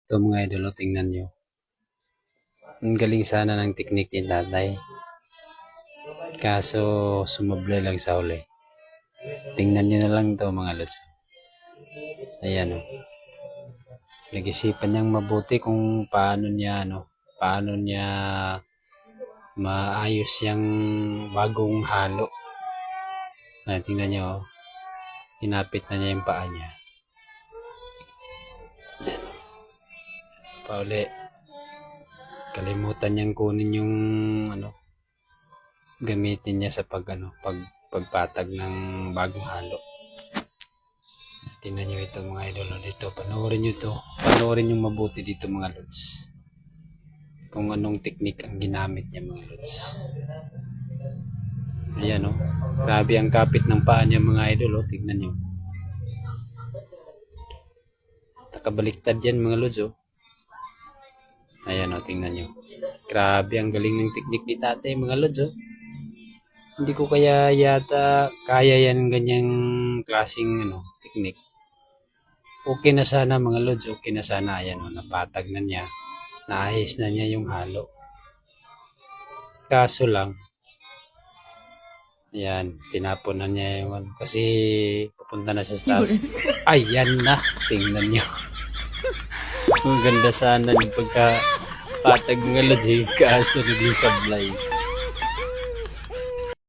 Ito mga idol, tingnan nyo. Ang galing sana ng teknik ni tatay. Kaso sumablay lang sa huli. Tingnan nyo na lang ito mga lods. Ayan o. Nag-isipan niyang mabuti kung paano niya maayos yung bagong halo. Tingnan nyo, tinapit na niya yung paa niya. Pauli. Kalimutan niyang kunin yung gamitin niya sa pagpatag ng bagong halo. Tingnan nyo ito mga idol dito. Panoorin nyo ito. Panoorin nyo mabuti dito mga lods. Kung anong teknik ang ginamit niya mga lods. Ayan o. Grabe ang kapit ng paa niya mga idol. Tingnan nyo. Nakabaliktad yan mga lods o. Ayan o, tingnan nyo. Grabe ang galing ng teknik ni tatay mga lods o. Hindi ko kaya yata kaya yan ganyang klaseng teknik. Okay na sana mga lods, okay na sana. Ayan o, napatag na niya. Naayos na niya yung halo. Kaso lang, ayan, tinapon na niya yung kasi pupunta na sa taas. Ayan na, tingnan nyo. Ang ganda sana yung pagkapatag mga lods, kaso naging sablay.